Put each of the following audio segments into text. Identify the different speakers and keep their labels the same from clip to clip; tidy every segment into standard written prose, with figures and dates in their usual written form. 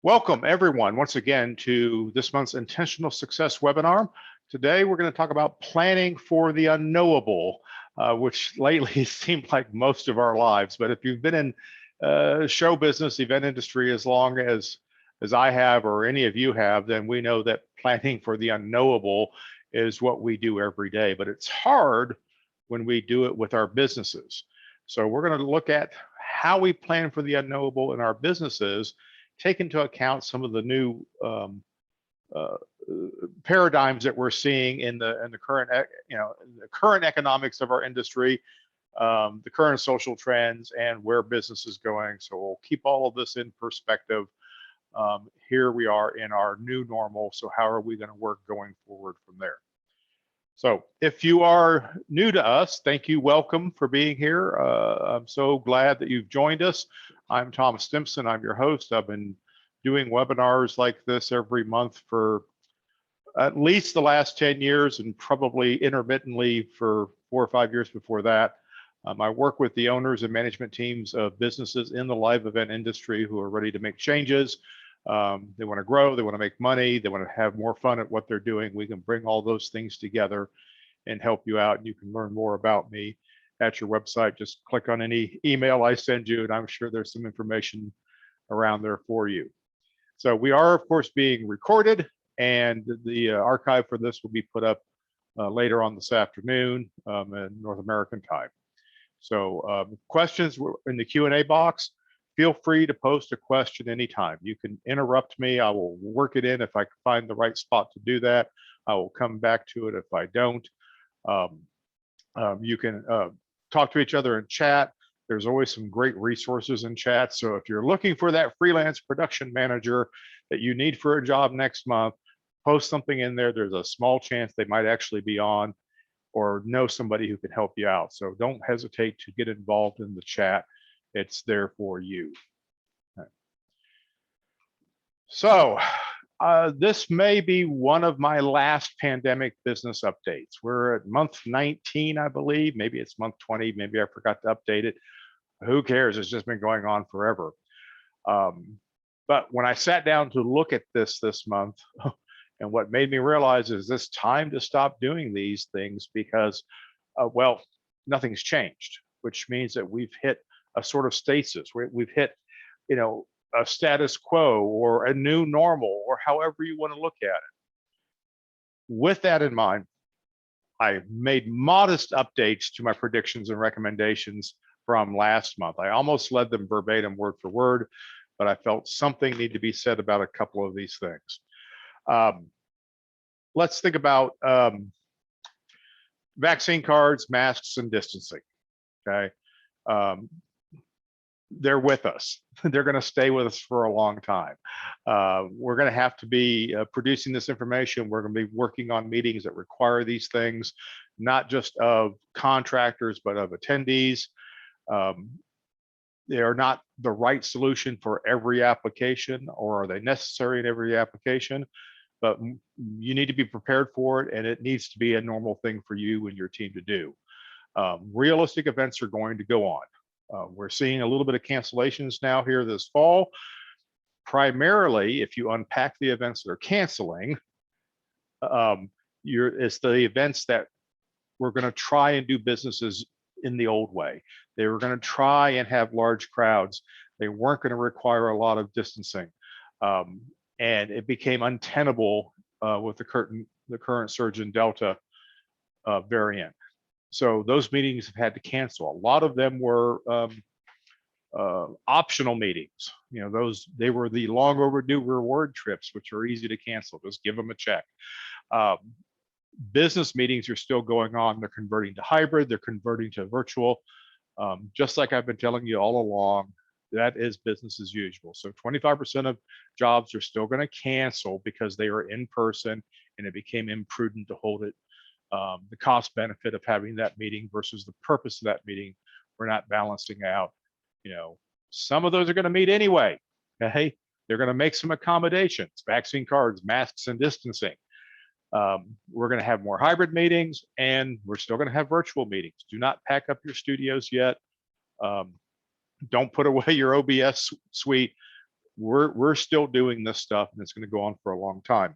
Speaker 1: Welcome everyone once again to this month's Intentional Success webinar. Today we're going to talk about planning for the unknowable, which lately seemed like most of our lives. But if you've been in show business, event industry as long as I have or any of you have, then we know that planning for the unknowable is what we do every day. But it's hard when we do it with our businesses. So we're going to look at how we plan for the unknowable in our businesses, take into account some of the new uh, paradigms that we're seeing in the current the current economics of our industry, the current social trends, and where business is going. So we'll keep all of this in perspective. Here we are in our new normal. So how are we going to work going forward from there? So if you are new to us, thank you. Welcome for being here. I'm so glad that you've joined us. I'm Thomas Stimson. I'm your host. I've been doing webinars like this every month for at least the last 10 years and probably intermittently for 4 or 5 years before that. I work with the owners and management teams of businesses in the live event industry who are ready to make changes. They want to grow, they want to make money, they want to have more fun at what they're doing. We can bring all those things together and help you out. You can learn more about me at your website. Just click on any email I send you, and I'm sure there's some information around there for you. So we are, of course, being recorded, and the archive for this will be put up later on this afternoon in North American time. So questions in the Q&A box. Feel free to post a question anytime. You can interrupt me. I will work it in if I find the right spot to do that. I will come back to it if I don't. You can talk to each other in chat. There's always some great resources in chat. So if you're looking for that freelance production manager that you need for a job next month, post something in there. There's a small chance they might actually be on or know somebody who can help you out. So don't hesitate to get involved in the chat. It's there for you. Okay. So this may be one of my last pandemic business updates. We're at month 19, I believe. Maybe it's month 20. Maybe I forgot to update it. Who cares? It's just been going on forever. But when I sat down to look at this month, and what made me realize is this time to stop doing these things because, well, nothing's changed, which means that we've hit a sort of stasis. We've hit, a status quo or a new normal or however you want to look at it. With that in mind, I made modest updates to my predictions and recommendations from last month. I almost led them verbatim word for word, but I felt something needed to be said about a couple of these things. Let's think about vaccine cards, masks, and distancing. Okay. They're with us. They're going to stay with us for a long time. We're going to have to be producing this information. We're going to be working on meetings that require these things, not just of contractors, but of attendees. They are not the right solution for every application, or are they necessary in every application? But you need to be prepared for it, and it needs to be a normal thing for you and your team to do. Realistic events are going to go on. We're seeing a little bit of cancellations now here this fall. Primarily, if you unpack the events that are canceling, it's the events that we're going to try and do businesses in the old way. They were going to try and have large crowds. They weren't going to require a lot of distancing. And it became untenable with the current surge in Delta variant. So those meetings have had to cancel. A lot of them were optional meetings. They were the long overdue reward trips, which are easy to cancel. Just give them a check. Business meetings are still going on. They're converting to hybrid. They're converting to virtual. Just like I've been telling you all along, that is business as usual. So 25% of jobs are still going to cancel because they are in person and it became imprudent to hold it. The cost benefit of having that meeting versus the purpose of that meeting, we're not balancing out. Some of those are going to meet anyway. Okay, they're going to make some accommodations, vaccine cards, masks, and distancing. We're going to have more hybrid meetings, and we're still going to have virtual meetings. Do not pack up your studios yet. Don't put away your OBS suite. we're still doing this stuff, and it's going to go on for a long time.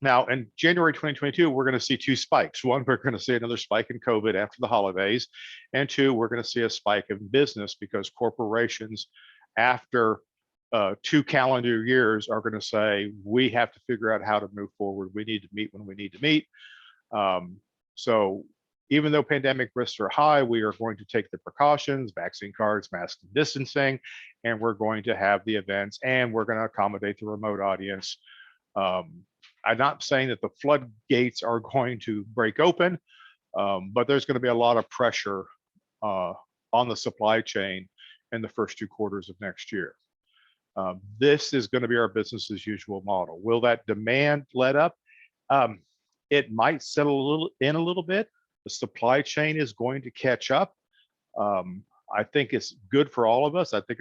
Speaker 1: Now, in January 2022, we're going to see two spikes. One, we're going to see another spike in COVID after the holidays. And two, we're going to see a spike in business because corporations, after 2 calendar years, are going to say, we have to figure out how to move forward. We need to meet when we need to meet. So even though pandemic risks are high, we are going to take the precautions, vaccine cards, mask and distancing, and we're going to have the events, and we're going to accommodate the remote audience. I'm not saying that the floodgates are going to break open, but there's going to be a lot of pressure on the supply chain in the first 2 quarters of next year. This is going to be our business as usual model. Will that demand let up? It might settle a little bit. The supply chain is going to catch up. I think it's good for all of us. I think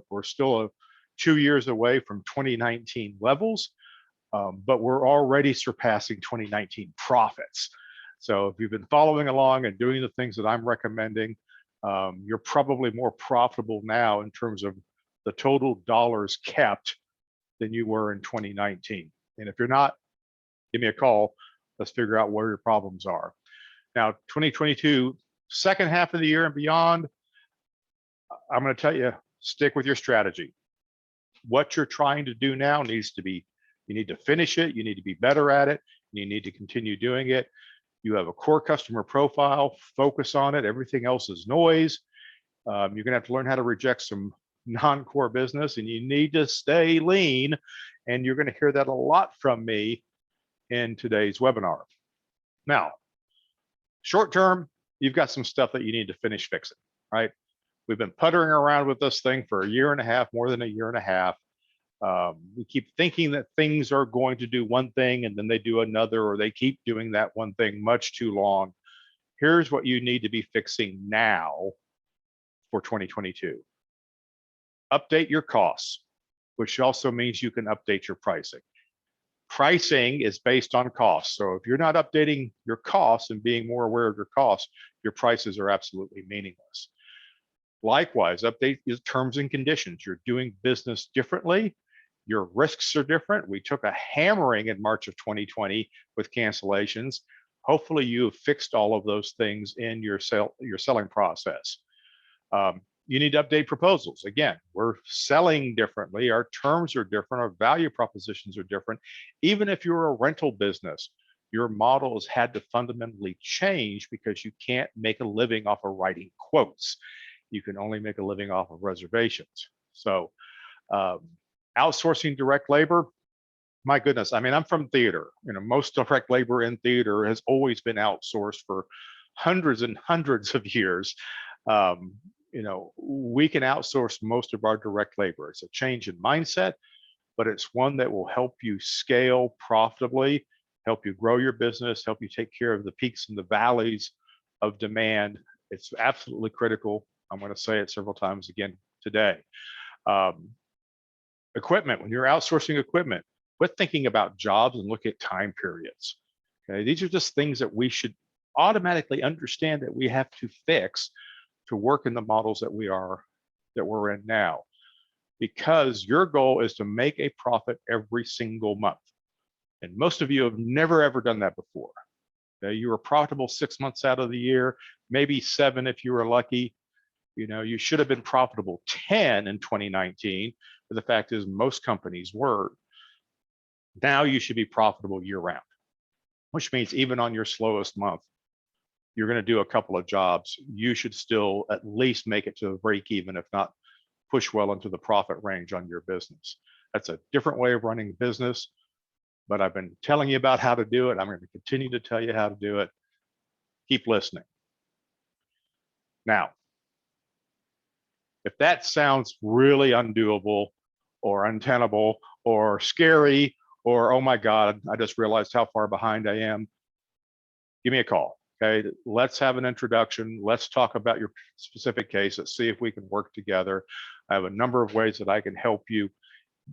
Speaker 1: we're still 2 years away from 2019 levels. But we're already surpassing 2019 profits. So if you've been following along and doing the things that I'm recommending, you're probably more profitable now in terms of the total dollars kept than you were in 2019. And if you're not, give me a call. Let's figure out where your problems are. Now, 2022, second half of the year and beyond, I'm going to tell you, stick with your strategy. What you're trying to do now needs to be, you need to finish it, you need to be better at it, and you need to continue doing it. You have a core customer profile, focus on it, everything else is noise. You're gonna have to learn how to reject some non-core business, and you need to stay lean, and you're gonna hear that a lot from me in today's webinar. Now, short term, you've got some stuff that you need to finish fixing, right? We've been puttering around with this thing for a year and a half, more than a year and a half. We keep thinking that things are going to do one thing and then they do another, or they keep doing that one thing much too long. Here's what you need to be fixing now for 2022. Update your costs, which also means you can update your pricing. Pricing is based on costs. So if you're not updating your costs and being more aware of your costs, your prices are absolutely meaningless. Likewise, update your terms and conditions. You're doing business differently. Your risks are different. We took a hammering in March of 2020 with cancellations. Hopefully you have fixed all of those things in your selling process. You need to update proposals. Again, we're selling differently. Our terms are different. Our value propositions are different. Even if you're a rental business, your model has had to fundamentally change because you can't make a living off of writing quotes. You can only make a living off of reservations. So outsourcing direct labor, my goodness. I mean, I'm from theater. You know, most direct labor in theater has always been outsourced for hundreds and hundreds of years. You know, we can outsource most of our direct labor. It's a change in mindset, but it's one that will help you scale profitably, help you grow your business, help you take care of the peaks and the valleys of demand. It's absolutely critical. I'm going to say it several times again today. Equipment, when you're outsourcing equipment, quit thinking about jobs and look at time periods. Okay, these are just things that we should automatically understand that we have to fix to work in the models that we're in now, because your goal is to make a profit every single month. And most of you have never ever done that before. Okay, you were profitable 6 months out of the year, maybe 7 if you were lucky. You know, you should have been profitable 10 in 2019, but the fact is most companies were. Now you should be profitable year round, which means even on your slowest month, you're going to do a couple of jobs. You should still at least make it to a break even, if not push well into the profit range on your business. That's a different way of running a business, but I've been telling you about how to do it. I'm going to continue to tell you how to do it. Keep listening. Now, if that sounds really undoable or untenable or scary, or, oh my God, I just realized how far behind I am, give me a call. Okay, let's have an introduction. Let's talk about your specific case. Let's see if we can work together. I have a number of ways that I can help you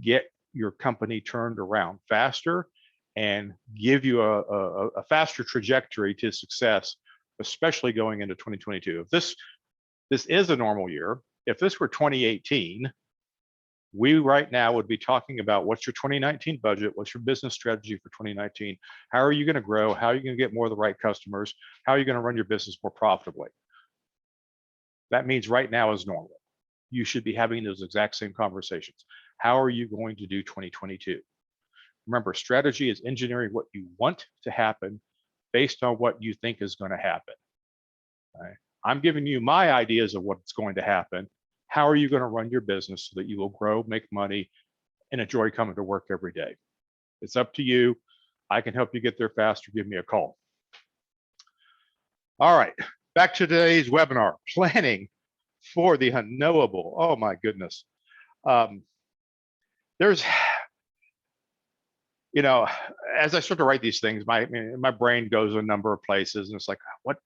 Speaker 1: get your company turned around faster and give you a faster trajectory to success, especially going into 2022. If this is a normal year, if this were 2018, We right now would be talking about what's your 2019 budget, what's your business strategy for 2019, how are you going to grow, how are you going to get more of the right customers, how are you going to run your business more profitably. That means right now is normal. You should be having those exact same conversations. How are you going to do 2022? Remember, strategy is engineering what you want to happen based on what you think is going to happen. Right? I'm giving you my ideas of what's going to happen. How are you going to run your business so that you will grow, make money, and enjoy coming to work every day? It's up to you. I can help you get there faster. Give me a call. All right, back to today's webinar, planning for the unknowable. Oh my goodness. There's, you know, as I start to write these things, my brain goes a number of places, and it's like, what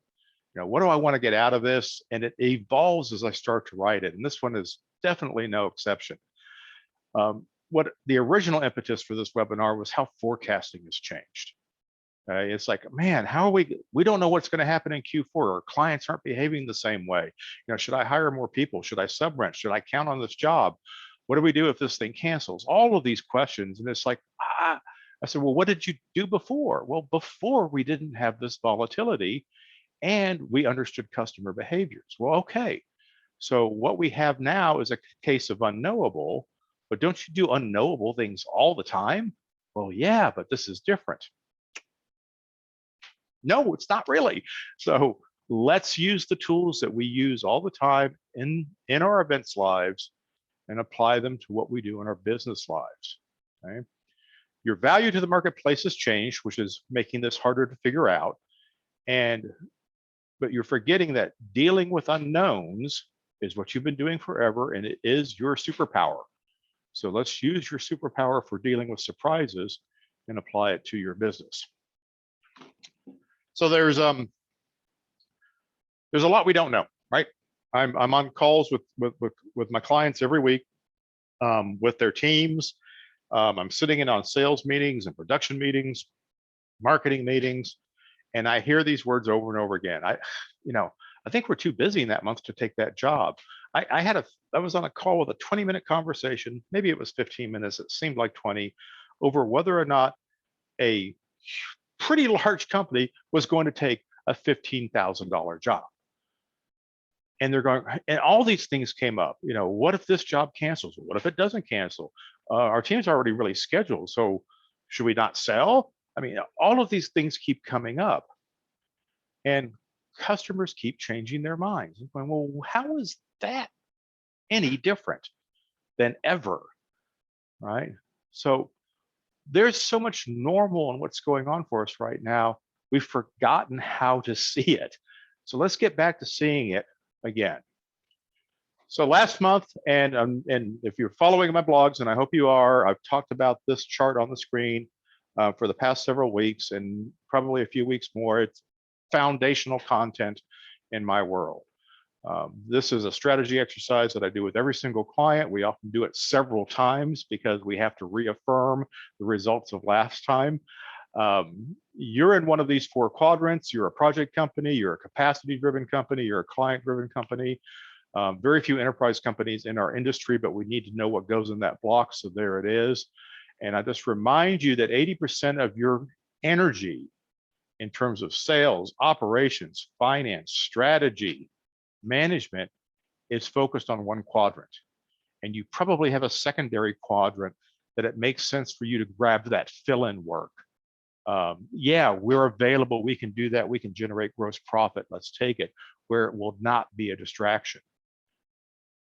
Speaker 1: do I want to get out of this? And it evolves as I start to write it. And this one is definitely no exception. What the original impetus for this webinar was how forecasting has changed. It's like, man, how are we don't know what's going to happen in Q4. Our clients aren't behaving the same way. Should I hire more people? Should I sub-rent? Should I count on this job? What do we do if this thing cancels? All of these questions. And it's like, I said, well, what did you do before? Well, before we didn't have this volatility, and we understood customer behaviors. Well, okay. So what we have now is a case of unknowable, but don't you do unknowable things all the time? Well, yeah, but this is different. No, it's not really. So let's use the tools that we use all the time in our events lives and apply them to what we do in our business lives. Okay? Your value to the marketplace has changed, which is making this harder to figure out. But you're forgetting that dealing with unknowns is what you've been doing forever, and it is your superpower. So let's use your superpower for dealing with surprises and apply it to your business. So there's a lot we don't know, right? I'm on calls with my clients every week, with their teams. I'm sitting in on sales meetings and production meetings, marketing meetings, and I hear these words over and over again. I think we're too busy in that month to take that job. I was on a call with a 20-minute conversation, maybe it was 15 minutes, it seemed like 20, over whether or not a pretty large company was going to take a $15,000 job. And they're going, and all these things came up. What if this job cancels? What if it doesn't cancel? Our team's already really scheduled, so should we not sell? All of these things keep coming up, and customers keep changing their minds. Going, well, how is that any different than ever, right? So there's so much normal in what's going on for us right now. We've forgotten how to see it. So let's get back to seeing it again. So last month, and if you're following my blogs, and I hope you are, I've talked about this chart on the screen for the past several weeks, and probably a few weeks more. It's foundational content in my world. This is a strategy exercise that I do with every single client. We often do it several times because we have to reaffirm the results of last time. You're in one of these four quadrants. You're a project company, you're a capacity-driven company, you're a client-driven company. Very few enterprise companies in our industry, but we need to know what goes in that block, so there it is. And I just remind you that 80% of your energy in terms of sales, operations, finance, strategy, management is focused on one quadrant. And you probably have a secondary quadrant that it makes sense for you to grab that fill-in work. Yeah, we're available, we can do that, we can generate gross profit, let's take it, where it will not be a distraction.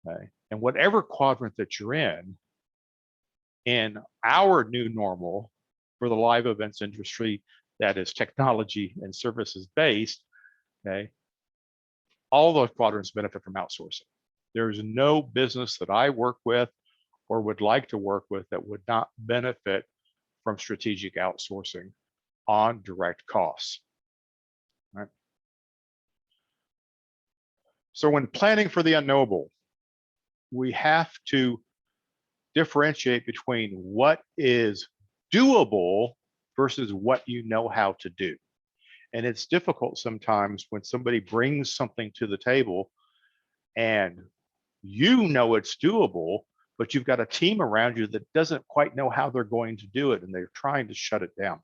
Speaker 1: Okay? And whatever quadrant that you're in our new normal for the live events industry that is technology and services based, okay, all those quadrants benefit from outsourcing. There is no business that I work with or would like to work with that would not benefit from strategic outsourcing on direct costs. Right? So when planning for the unknowable, we have to differentiate between what is doable versus what you know how to do. And it's difficult sometimes when somebody brings something to the table and you know it's doable, but you've got a team around you that doesn't quite know how they're going to do it, and they're trying to shut it down.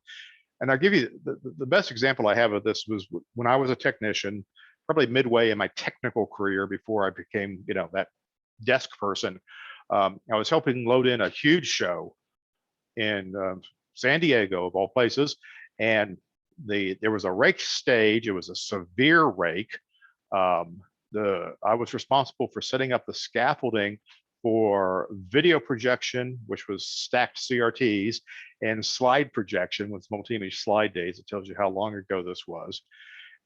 Speaker 1: And I'll give you the best example I have of this was when I was a technician, probably midway in my technical career before I became, that desk person. I was helping load in a huge show in San Diego, of all places, and there was a rake stage. It was a severe rake. I was responsible for setting up the scaffolding for video projection, which was stacked CRTs, and slide projection with multi-image slide days. It tells you how long ago this was.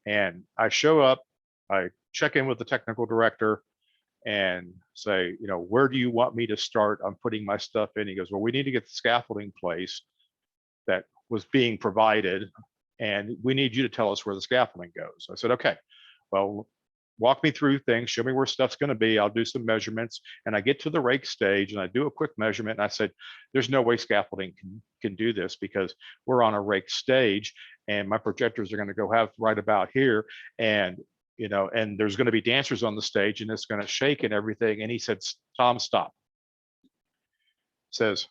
Speaker 1: And I show up, I check in with the technical director and say, where do you want me to start? I'm putting my stuff in. He goes, well, we need to get the scaffolding place that was being provided, and we need you to tell us where the scaffolding goes. I said, okay, well, walk me through things, show me where stuff's going to be. I'll do some measurements. And I get to the rake stage and I do a quick measurement. And I said, there's no way scaffolding can do this because we're on a rake stage and my projectors are going to go have right about here. And, and there's going to be dancers on the stage and it's going to shake and everything. And he said, Tom, stop. Says,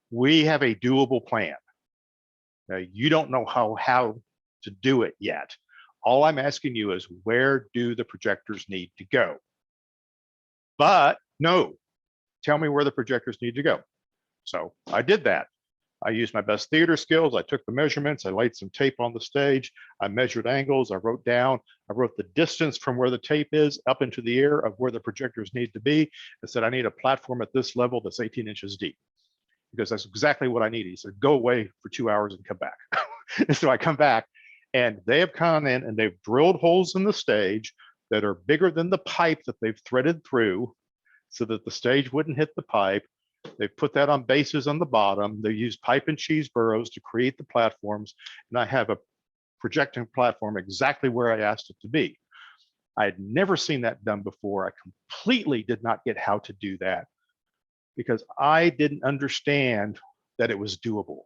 Speaker 1: we have a doable plan. Now, you don't know how to do it yet. All I'm asking you is, where do the projectors need to go? But no, tell me where the projectors need to go. So I did that. I used my best theater skills. I took the measurements. I laid some tape on the stage. I measured angles. I wrote the distance from where the tape is up into the air of where the projectors need to be. I said, I need a platform at this level that's 18 inches deep, because that's exactly what I need. He said, go away for 2 hours and come back. So I come back, and they have come in and they've drilled holes in the stage that are bigger than the pipe that they've threaded through so that the stage wouldn't hit the pipe. They've put that on bases on the bottom. They used pipe and cheese burrows to create the platforms. And I have a projecting platform exactly where I asked it to be. I had never seen that done before. I completely did not get how to do that because I didn't understand that it was doable.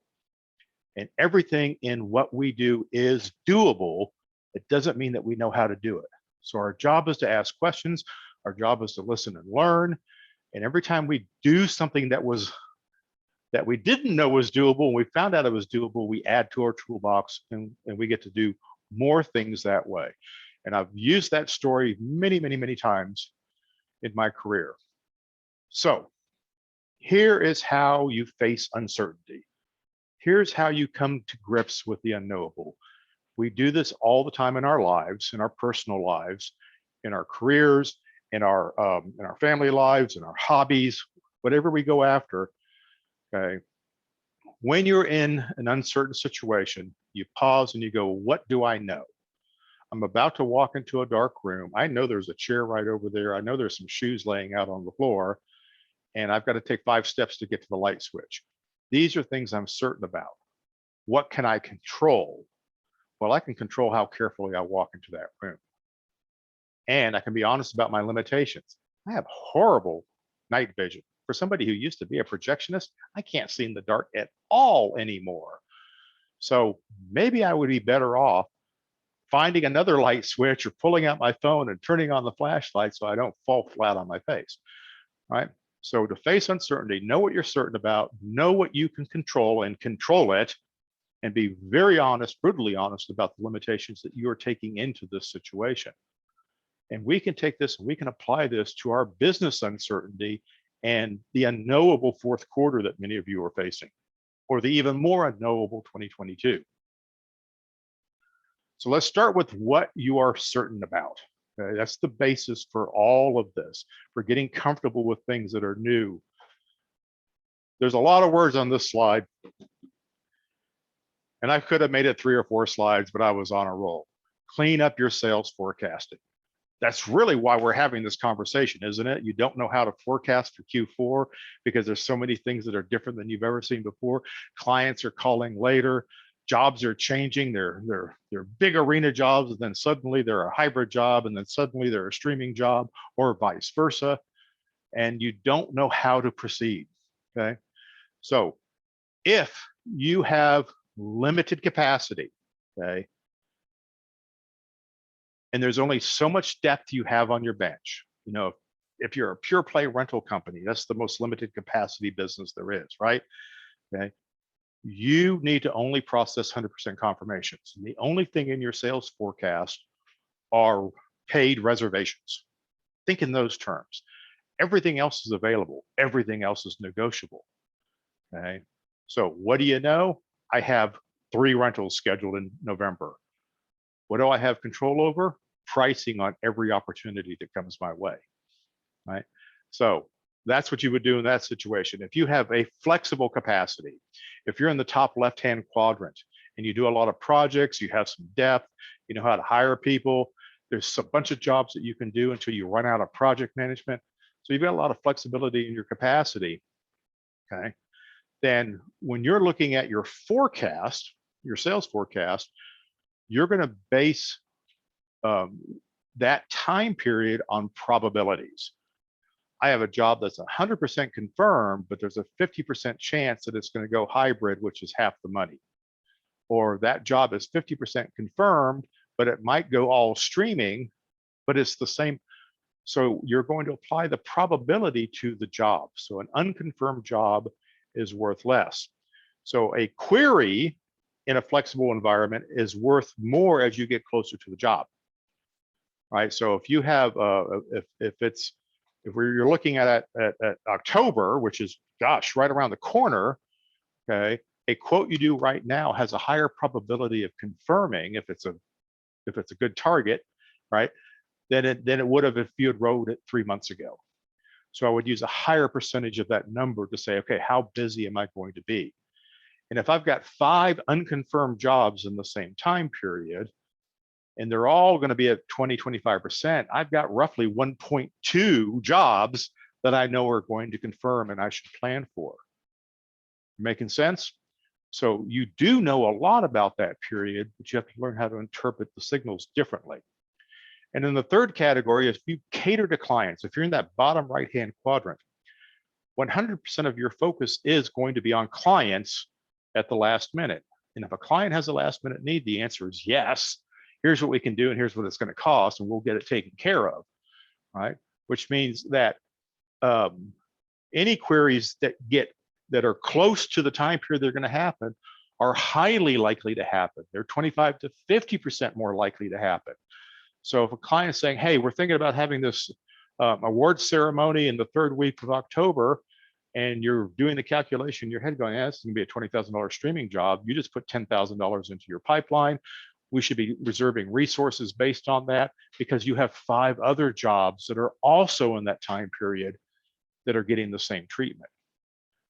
Speaker 1: And everything in what we do is doable. It doesn't mean that we know how to do it. So our job is to ask questions. Our job is to listen and learn. And every time we do something that we didn't know was doable, and we found out it was doable, we add to our toolbox and we get to do more things that way. And I've used that story many, many, many times in my career. So here is how you face uncertainty. Here's how you come to grips with the unknowable. We do this all the time in our lives, in our personal lives, in our careers, in our family lives, in our hobbies, whatever we go after. Okay. When you're in an uncertain situation, you pause and you go, what do I know? I'm about to walk into a dark room. I know there's a chair right over there. I know there's some shoes laying out on the floor, and I've got to take 5 steps to get to the light switch. These are things I'm certain about. What can I control? Well, I can control how carefully I walk into that room. And I can be honest about my limitations. I have horrible night vision. For somebody who used to be a projectionist, I can't see in the dark at all anymore. So maybe I would be better off finding another light switch or pulling out my phone and turning on the flashlight so I don't fall flat on my face, right? So to face uncertainty, know what you're certain about, know what you can control and control it, and be very honest, brutally honest about the limitations that you are taking into this situation. And we can take this and we can apply this to our business uncertainty and the unknowable fourth quarter that many of you are facing, or the even more unknowable 2022. So let's start with what you are certain about. Okay? That's the basis for all of this, for getting comfortable with things that are new. There's a lot of words on this slide, and I could have made it 3 or 4 slides, but I was on a roll. Clean up your sales forecasting. That's really why we're having this conversation, isn't it? You don't know how to forecast for Q4 because there's so many things that are different than you've ever seen before. Clients are calling later. Jobs are changing. They're big arena jobs, and then suddenly they're a hybrid job, and then suddenly they're a streaming job, or vice versa. And you don't know how to proceed. Okay. So if you have limited capacity, okay, and there's only so much depth you have on your bench. if you're a pure play rental company, that's the most limited capacity business there is, right? Okay. You need to only process 100% confirmations. And the only thing in your sales forecast are paid reservations. Think in those terms. Everything else is available. Everything else is negotiable. Okay. So what do you know? I have 3 rentals scheduled in November. What do I have control over? Pricing on every opportunity that comes my way, right? So that's what you would do in that situation. If you have a flexible capacity, if you're in the top left-hand quadrant and you do a lot of projects, you have some depth, you know how to hire people, there's a bunch of jobs that you can do until you run out of project management. So you've got a lot of flexibility in your capacity, okay? Then when you're looking at your forecast, your sales forecast, you're going to base that time period on probabilities. I have a job that's 100% confirmed, but there's a 50% chance that it's going to go hybrid, which is half the money. Or that job is 50% confirmed, but it might go all streaming, but it's the same. So you're going to apply the probability to the job. So an unconfirmed job is worth less. So a query in a flexible environment is worth more as you get closer to the job, right? So if you have, if you're looking at October, which is, gosh, right around the corner, okay, a quote you do right now has a higher probability of confirming if it's a good target, right? Than it would have if you had wrote it 3 months ago. So I would use a higher percentage of that number to say, okay, how busy am I going to be? And if I've got 5 unconfirmed jobs in the same time period, and they're all going to be at 20, 25%, I've got roughly 1.2 jobs that I know are going to confirm and I should plan for. Making sense? So you do know a lot about that period, but you have to learn how to interpret the signals differently. And in the third category, if you cater to clients, if you're in that bottom right-hand quadrant, 100% of your focus is going to be on clients at the last minute. And if a client has a last minute need, the answer is yes. Here's what we can do and here's what it's going to cost, and we'll get it taken care of, right? Which means that any queries that are close to the time period they're going to happen are highly likely to happen. They're 25 to 50% more likely to happen. So if a client is saying, hey, we're thinking about having this award ceremony in the 3rd week of October, and you're doing the calculation in your head going, yeah, it's going to be a $20,000 streaming job. You just put $10,000 into your pipeline. We should be reserving resources based on that because you have 5 other jobs that are also in that time period that are getting the same treatment.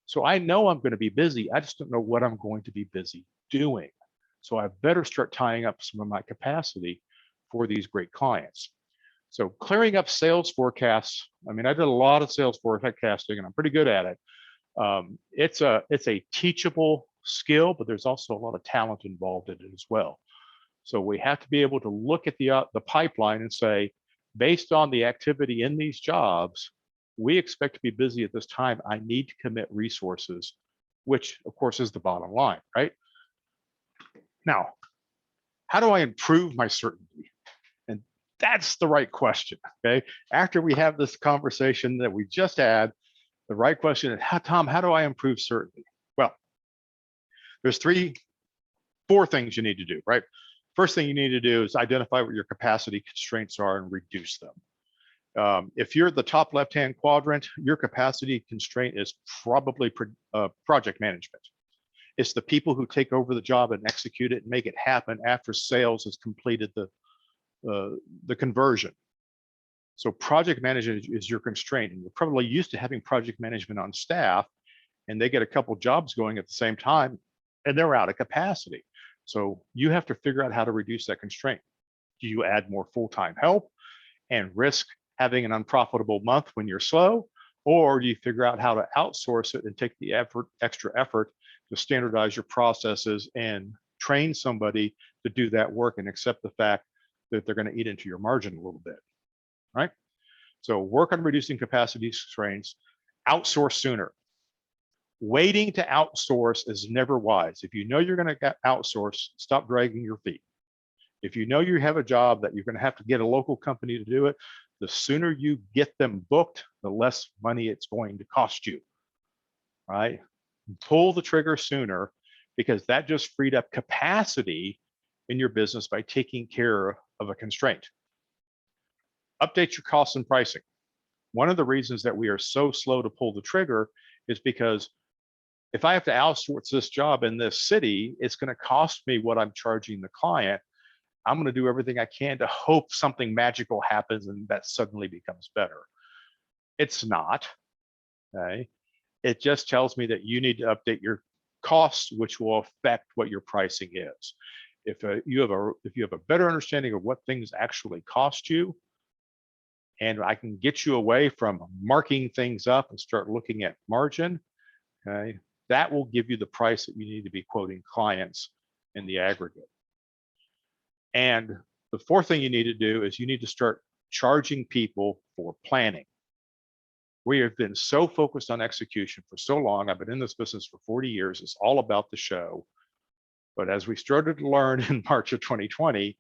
Speaker 1: So I know I'm going to be busy. I just don't know what I'm going to be busy doing. So I better start tying up some of my capacity for these great clients. So clearing up sales forecasts. I mean, I did a lot of sales forecasting and I'm pretty good at it. It's a teachable skill, but there's also a lot of talent involved in it as well. So we have to be able to look at the pipeline and say, based on the activity in these jobs, we expect to be busy at this time. I need to commit resources, which of course is the bottom line, right? Now, how do I improve my certainty? And that's the right question, okay? After we have this conversation that we just had, the right question is, Tom, how do I improve certainty? Well, there's 4 things you need to do, right? First thing you need to do is identify what your capacity constraints are and reduce them. If you're at the top left-hand quadrant, your capacity constraint is probably project management. It's the people who take over the job and execute it and make it happen after sales has completed the conversion. So project management is your constraint, and you're probably used to having project management on staff, and they get a couple jobs going at the same time, and they're out of capacity. So you have to figure out how to reduce that constraint. Do you add more full-time help and risk having an unprofitable month when you're slow? Or do you figure out how to outsource it and take the extra effort to standardize your processes and train somebody to do that work and accept the fact that they're going to eat into your margin a little bit, right? So work on reducing capacity constraints, outsource sooner. Waiting to outsource is never wise. If you know you're going to outsource, stop dragging your feet. If you know you have a job that you're going to have to get a local company to do it, The sooner you get them booked, the less money it's going to cost you, right? Pull the trigger sooner, because that just freed up capacity in your business by taking care of a constraint. Update your costs and pricing. One of the reasons that we are so slow to pull the trigger is because if I have to outsource this job in this city, it's going to cost me what I'm charging the client. I'm going to do everything I can to hope something magical happens and that suddenly becomes better. It's not, okay? It just tells me that you need to update your costs, which will affect what your pricing is. If you have a better understanding of what things actually cost you, and I can get you away from marking things up and start looking at margin, okay, that will give you the price that you need to be quoting clients in the aggregate. And the fourth thing you need to do is you need to start charging people for planning. We have been so focused on execution for so long. I've been in this business for 40 years. It's all about the show. But as we started to learn in March of 2020,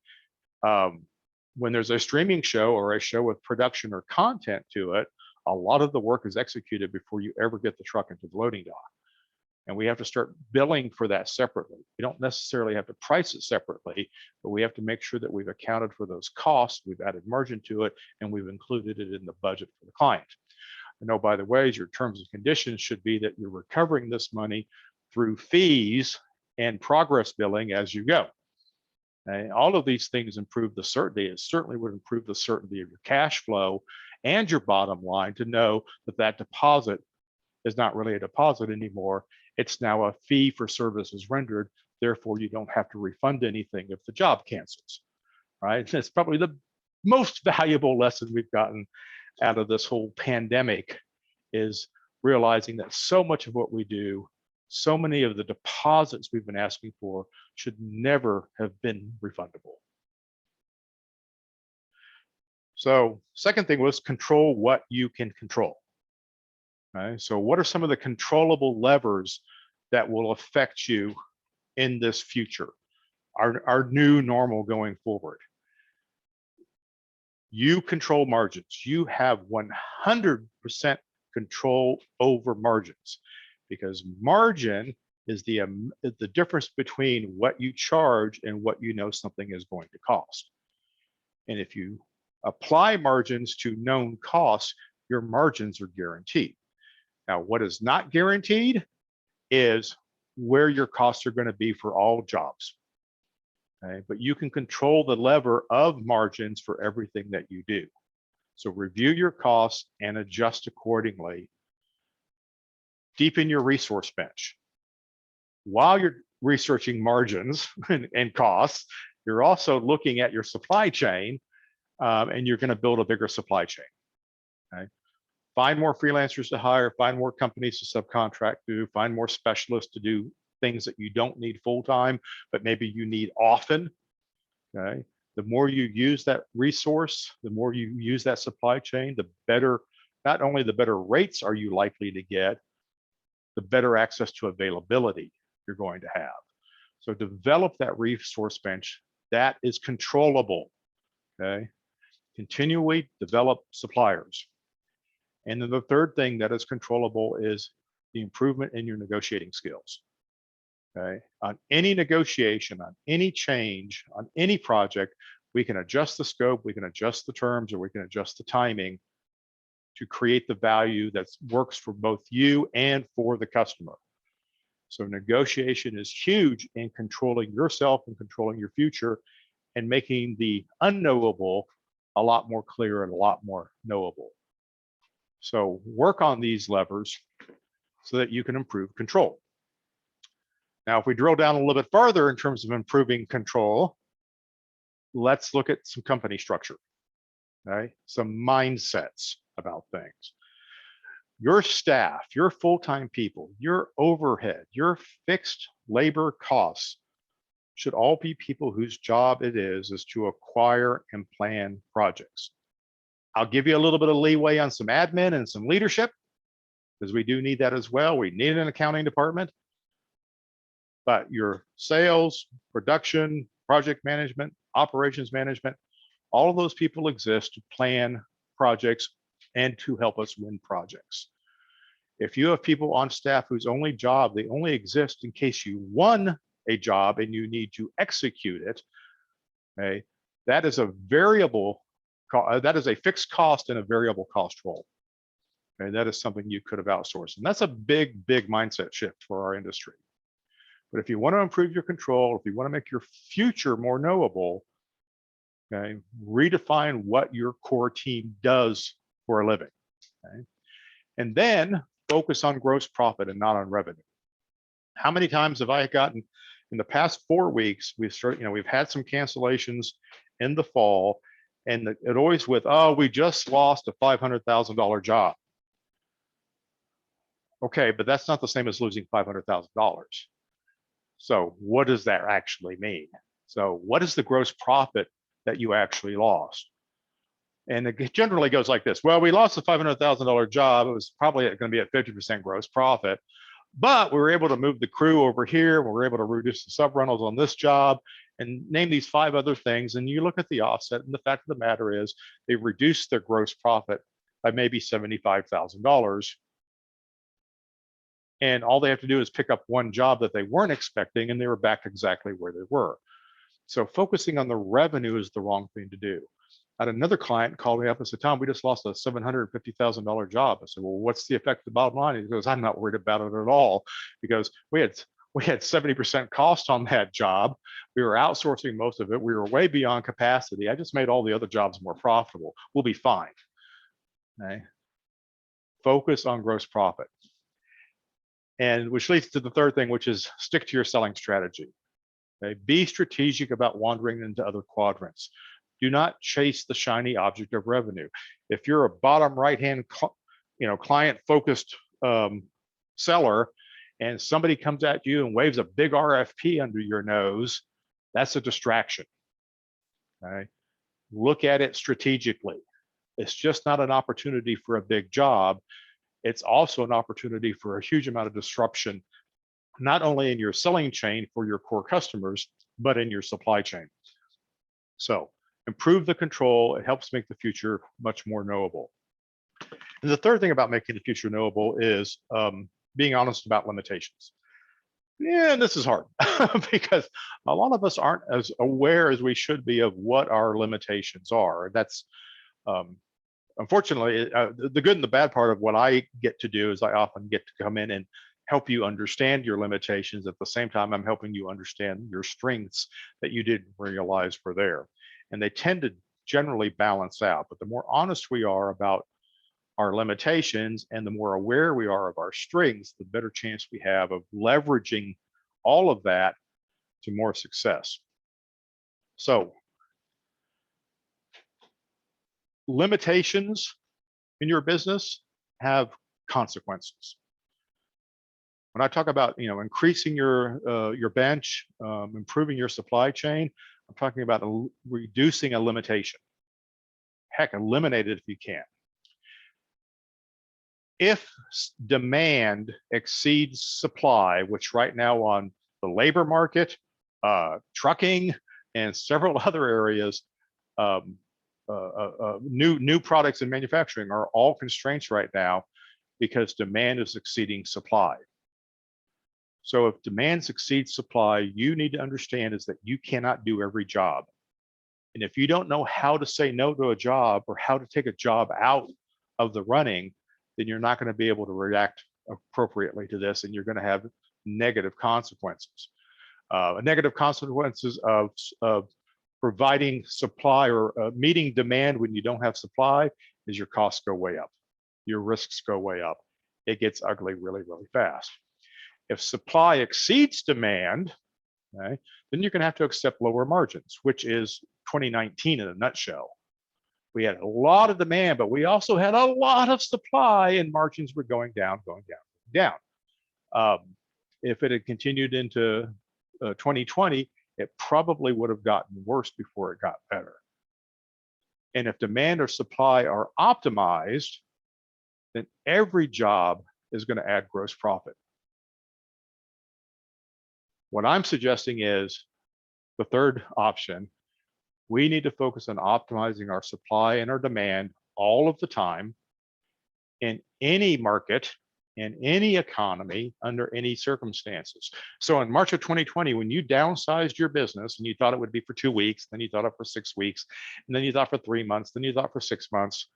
Speaker 1: when there's a streaming show or a show with production or content to it, a lot of the work is executed before you ever get the truck into the loading dock. And we have to start billing for that separately. We don't necessarily have to price it separately, but we have to make sure that we've accounted for those costs, we've added margin to it, and we've included it in the budget for the client. And oh, by the way, your terms and conditions should be that you're recovering this money through fees and progress billing as you go. And all of these things improve the certainty. It certainly would improve the certainty of your cash flow and your bottom line to know that that deposit is not really a deposit anymore. It's now a fee for services rendered. Therefore, you don't have to refund anything if the job cancels, right? It's probably the most valuable lesson we've gotten out of this whole pandemic, is realizing that so much of what we do, so many of the deposits we've been asking for should never have been refundable. So second thing was control what you can control. Okay, so what are some of the controllable levers that will affect you in this future, our new normal going forward? You control margins. You have 100% control over margins, because margin is the difference between what you charge and what you know something is going to cost. And if you apply margins to known costs, your margins are guaranteed. Now, what is not guaranteed is where your costs are going to be for all jobs. Okay? But you can control the lever of margins for everything that you do. So review your costs and adjust accordingly. Deepen your resource bench. While you're researching margins and costs, you're also looking at your supply chain, and you're going to build a bigger supply chain. Okay? Find more freelancers to hire, find more companies to subcontract to, find more specialists to do things that you don't need full-time, but maybe you need often. Okay? The more you use that resource, the more you use that supply chain, the better, not only the better rates are you likely to get, the better access to availability you're going to have. So develop that resource bench that is controllable. Okay? Continually develop suppliers. And then the third thing that is controllable is the improvement in your negotiating skills. Okay? On any negotiation, on any change, on any project, we can adjust the scope, we can adjust the terms, or we can adjust the timing to create the value that works for both you and for the customer. So negotiation is huge in controlling yourself and controlling your future, and making the unknowable a lot more clear and a lot more knowable. So work on these levers so that you can improve control. Now, if we drill down a little bit further in terms of improving control, let's look at some company structure, okay? Some mindsets about things. Your staff, your full-time people, your overhead, your fixed labor costs should all be people whose job it is to acquire and plan projects. I'll give you a little bit of leeway on some admin and some leadership, because we do need that as well. We need an accounting department. But your sales, production, project management, operations management, all of those people exist to plan projects and to help us win projects. If you have people on staff whose only job, they only exist in case you won a job and you need to execute it, okay, that is a that is a fixed cost and a variable cost role. Okay, that is something you could have outsourced. And that's a big, big mindset shift for our industry. But if you want to improve your control, if you want to make your future more knowable, okay, redefine what your core team does for a living. Okay? And then focus on gross profit and not on revenue. How many times have I gotten in the past 4 weeks, we've had some cancellations in the fall, and it always with, oh, we just lost a $500,000 job. Okay, but that's not the same as losing $500,000. So what does that actually mean? So what is the gross profit that you actually lost? And it generally goes like this. Well, we lost a $500,000 job. It was probably going to be at 50% gross profit, but we were able to move the crew over here. We were able to reduce the sub rentals on this job and name these 5 other things. And you look at the offset, and the fact of the matter is they reduced their gross profit by maybe $75,000. And all they have to do is pick up one job that they weren't expecting, and they were back exactly where they were. So focusing on the revenue is the wrong thing to do. I had another client called me up and said, Tom, we just lost a $750,000 job. I said, well, what's the effect of the bottom line? He goes, I'm not worried about it at all, because we had 70% cost on that job. We were outsourcing most of it. We were way beyond capacity. I just made all the other jobs more profitable. We'll be fine. Okay. Focus on gross profit. And which leads to the third thing, which is stick to your selling strategy. Okay? Be strategic about wandering into other quadrants. Do not chase the shiny object of revenue. If you're a bottom right-hand, client-focused seller, and somebody comes at you and waves a big RFP under your nose, that's a distraction. Okay? Look at it strategically. It's just not an opportunity for a big job. It's also an opportunity for a huge amount of disruption, not only in your selling chain for your core customers, but in your supply chain. So improve the control. It helps make the future much more knowable. And the third thing about making the future knowable is being honest about limitations. Yeah, and this is hard because a lot of us aren't as aware as we should be of what our limitations are. That's unfortunately, the good and the bad part of what I get to do is I often get to come in and help you understand your limitations. At the same time, I'm helping you understand your strengths that you didn't realize were there. And they tend to generally balance out. But the more honest we are about our limitations and the more aware we are of our strengths, the better chance we have of leveraging all of that to more success. So limitations in your business have consequences. When I talk about increasing your bench, improving your supply chain, I'm talking about reducing a limitation. Heck, eliminate it if you can. If demand exceeds supply, which right now on the labor market, trucking, and several other areas, new products in manufacturing are all constraints right now because demand is exceeding supply. So if demand exceeds supply, you need to understand is that you cannot do every job. And if you don't know how to say no to a job or how to take a job out of the running, then you're not going to be able to react appropriately to this, and you're going to have negative consequences. Negative consequences of providing supply or meeting demand when you don't have supply is your costs go way up. Your risks go way up. It gets ugly really, really fast. If supply exceeds demand, okay, then you're going to have to accept lower margins, which is 2019 in a nutshell. We had a lot of demand, but we also had a lot of supply, and margins were going down, going down, down. If it had continued into 2020, it probably would have gotten worse before it got better. And if demand or supply are optimized, then every job is going to add gross profit. What I'm suggesting is the third option. We need to focus on optimizing our supply and our demand all of the time in any market, in any economy, under any circumstances. So in March of 2020, when you downsized your business and you thought it would be for 2 weeks, then you thought it for 6 weeks, and then you thought for 3 months, then you thought for 6 months,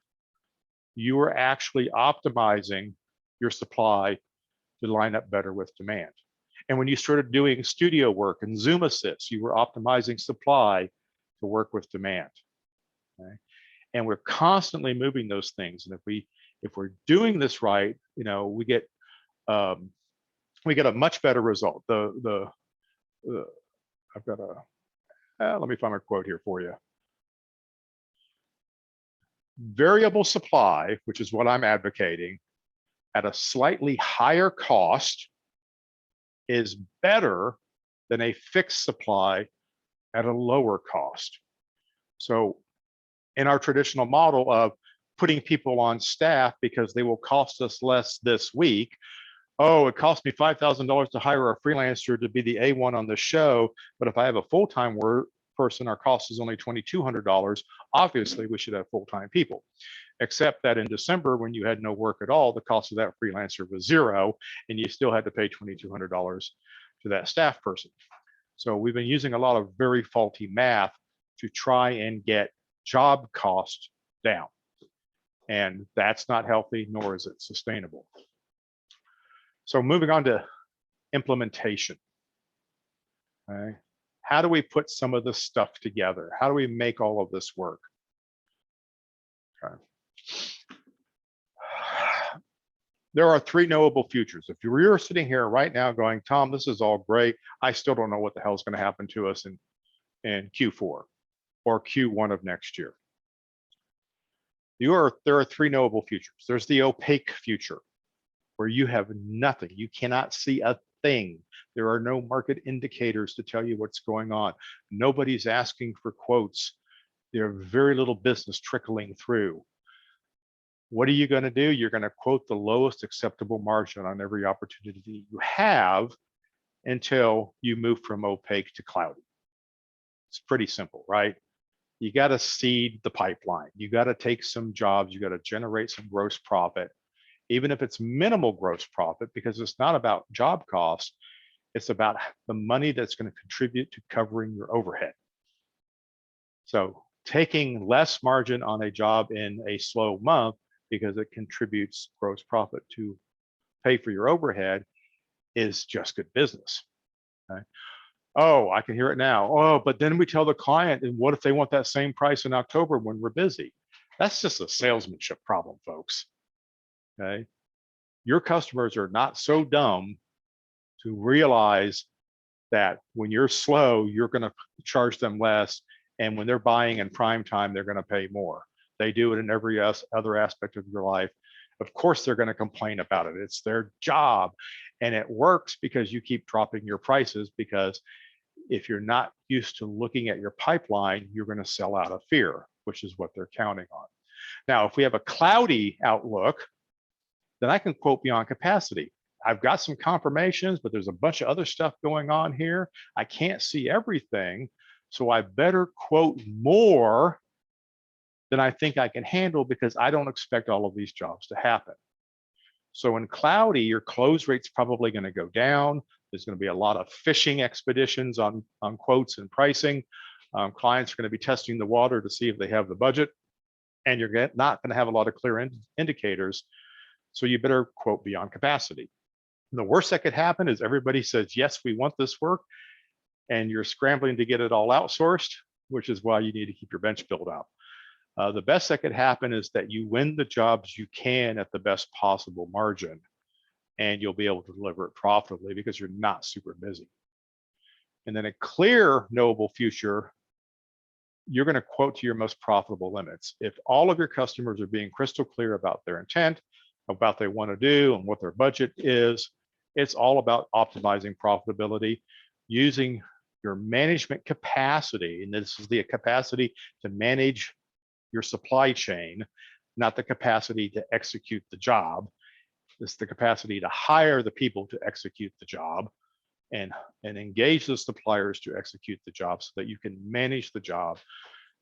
Speaker 1: you were actually optimizing your supply to line up better with demand. And when you started doing studio work and Zoom Assist, you were optimizing supply to work with demand. Okay? And we're constantly moving those things. And if we're doing this right, we get a much better result. I've got let me find a quote here for you. Variable supply, which is what I'm advocating, at a slightly higher cost is better than a fixed supply at a lower cost. So in our traditional model of putting people on staff because they will cost us less this week, oh, it cost me $5,000 to hire a freelancer to be the A1 on the show, but if I have a full-time person, our cost is only $2,200. Obviously, we should have full-time people. Except that in December, when you had no work at all, the cost of that freelancer was $0, and you still had to pay $2,200 to that staff person. So we've been using a lot of very faulty math to try and get job cost down. And that's not healthy, nor is it sustainable. So moving on to implementation. Okay. How do we put some of this stuff together? How do we make all of this work? Okay. There are 3 knowable futures. If you're sitting here right now going, Tom, this is all great, I still don't know what the hell is going to happen to us in Q4 or Q1 of next year. There are 3 knowable futures. There's the opaque future, where you have nothing. You cannot see a thing. There are no market indicators to tell you what's going on. Nobody's asking for quotes. There's very little business trickling through. What are you going to do? You're going to quote the lowest acceptable margin on every opportunity you have until you move from opaque to cloudy. It's pretty simple, right? You got to seed the pipeline. You got to take some jobs. You got to generate some gross profit, even if it's minimal gross profit, because it's not about job costs. It's about the money that's going to contribute to covering your overhead. So taking less margin on a job in a slow month because it contributes gross profit to pay for your overhead is just good business. Okay? Oh, I can hear it now. Oh, but then we tell the client, and what if they want that same price in October when we're busy? That's just a salesmanship problem, folks. Okay. Your customers are not so dumb to realize that when you're slow, you're going to charge them less. And when they're buying in prime time, they're going to pay more. They do it in every other aspect of your life. Of course, they're going to complain about it. It's their job. And it works because you keep dropping your prices, because if you're not used to looking at your pipeline, you're going to sell out of fear, which is what they're counting on. Now, if we have a cloudy outlook, then I can quote beyond capacity. I've got some confirmations, but there's a bunch of other stuff going on here. I can't see everything, so I better quote more than I think I can handle, because I don't expect all of these jobs to happen. So in cloudy, your close rate's probably going to go down. There's going to be a lot of fishing expeditions on quotes and pricing. Clients are going to be testing the water to see if they have the budget, and you're not going to have a lot of clear indicators. So you better quote beyond capacity. And the worst that could happen is everybody says, yes, we want this work, and you're scrambling to get it all outsourced, which is why you need to keep your bench built up. The best that could happen is that you win the jobs you can at the best possible margin, and you'll be able to deliver it profitably because you're not super busy. And then a clear, knowable future, you're going to quote to your most profitable limits. If all of your customers are being crystal clear about their intent, about what they want to do and what their budget is, it's all about optimizing profitability, using your management capacity. And this is the capacity to manage your supply chain, not the capacity to execute the job. It's the capacity to hire the people to execute the job, and engage the suppliers to execute the job so that you can manage the job.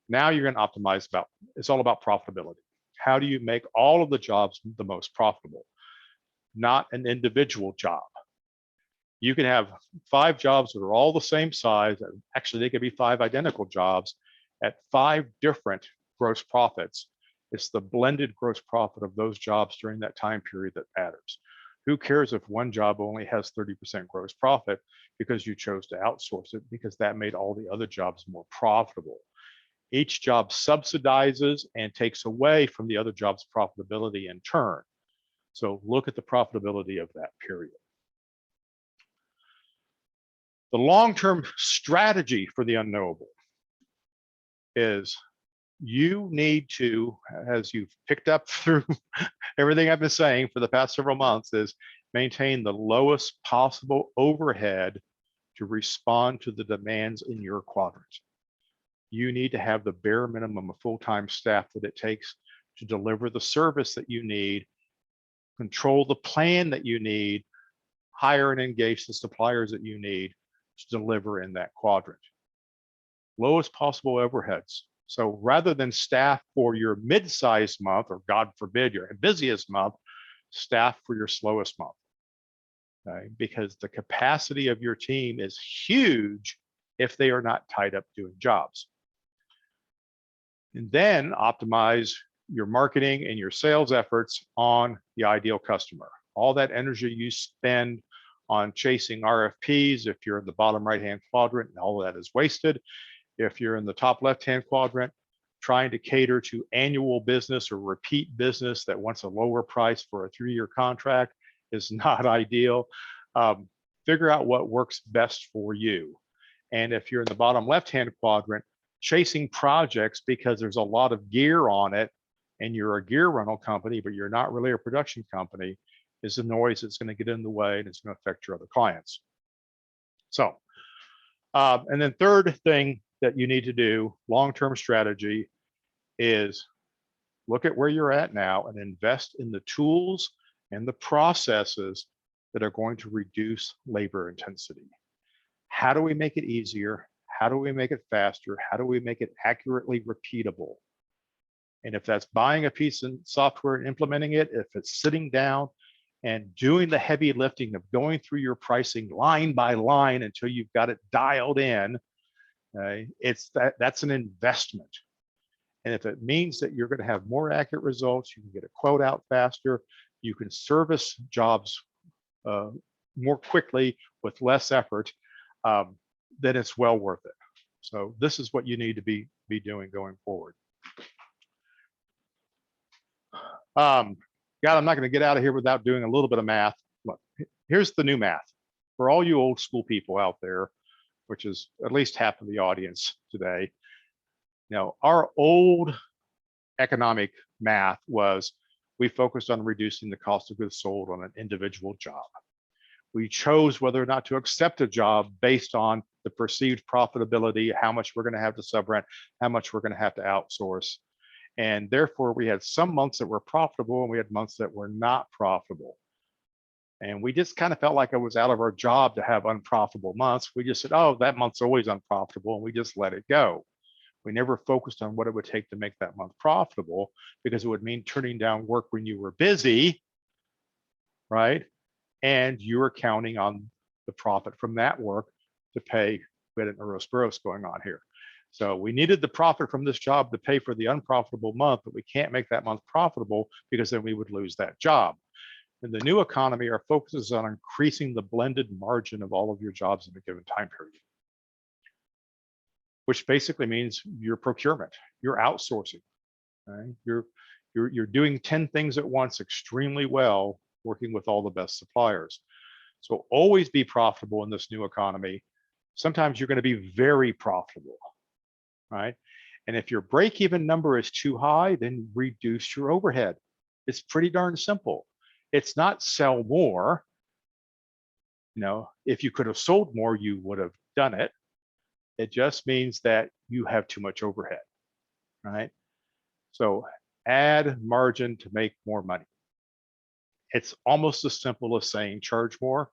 Speaker 1: Now you're going to optimize it's all about profitability. How do you make all of the jobs the most profitable? Not an individual job. You can have 5 jobs that are all the same size. Actually, they could be 5 identical jobs at 5 different gross profits. It's the blended gross profit of those jobs during that time period that matters. Who cares if one job only has 30% gross profit because you chose to outsource it, because that made all the other jobs more profitable. Each job subsidizes and takes away from the other job's profitability in turn. So look at the profitability of that period. The long-term strategy for the unknowable is you need to, as you've picked up through everything I've been saying for the past several months, is maintain the lowest possible overhead to respond to the demands in your quadrant. You need to have the bare minimum of full-time staff that it takes to deliver the service that you need, control the plan that you need, hire and engage the suppliers that you need to deliver in that quadrant. Lowest possible overheads. So rather than staff for your mid-sized month, or God forbid, your busiest month, staff for your slowest month. Okay? Because the capacity of your team is huge if they are not tied up doing jobs. And then optimize your marketing and your sales efforts on the ideal customer. All that energy you spend on chasing RFPs, if you're in the bottom right-hand quadrant, all of that is wasted. If you're in the top left-hand quadrant, trying to cater to annual business or repeat business that wants a lower price for a 3-year contract is not ideal. Figure out what works best for you. And if you're in the bottom left-hand quadrant, chasing projects because there's a lot of gear on it and you're a gear rental company, but you're not really a production company, is the noise that's going to get in the way and it's going to affect your other clients. So, and then third thing that you need to do, long-term strategy, is look at where you're at now and invest in the tools and the processes that are going to reduce labor intensity. How do we make it easier? How do we make it faster? How do we make it accurately repeatable? And if that's buying a piece of software and implementing it, if it's sitting down and doing the heavy lifting of going through your pricing line by line until you've got it dialed in, that's an investment. And if it means that you're going to have more accurate results, you can get a quote out faster, you can service jobs more quickly with less effort, then it's well worth it. So this is what you need to be doing going forward. God, I'm not going to get out of here without doing a little bit of math. Look, here's the new math. For all you old school people out there, which is at least half of the audience today, our old economic math was we focused on reducing the cost of goods sold on an individual job. We chose whether or not to accept a job based on the perceived profitability, how much we're going to have to subrent, how much we're going to have to outsource. And therefore, we had some months that were profitable and we had months that were not profitable. And we just kind of felt like it was out of our job to have unprofitable months. We just said, oh, that month's always unprofitable, and we just let it go. We never focused on what it would take to make that month profitable, because it would mean turning down work when you were busy, right? And you were counting on the profit from that work to pay. We had an Ouroboros going on here. So we needed the profit from this job to pay for the unprofitable month, but we can't make that month profitable because then we would lose that job. In the new economy, our focus is on increasing the blended margin of all of your jobs in a given time period, which basically means your procurement, you're outsourcing. Right? You're doing 10 things at once extremely well, working with all the best suppliers. So always be profitable in this new economy. Sometimes you're going to be very profitable, right? And if your break-even number is too high, then reduce your overhead. It's pretty darn simple. It's not sell more. If you could have sold more, you would have done it. It just means that you have too much overhead, right? So add margin to make more money. It's almost as simple as saying charge more,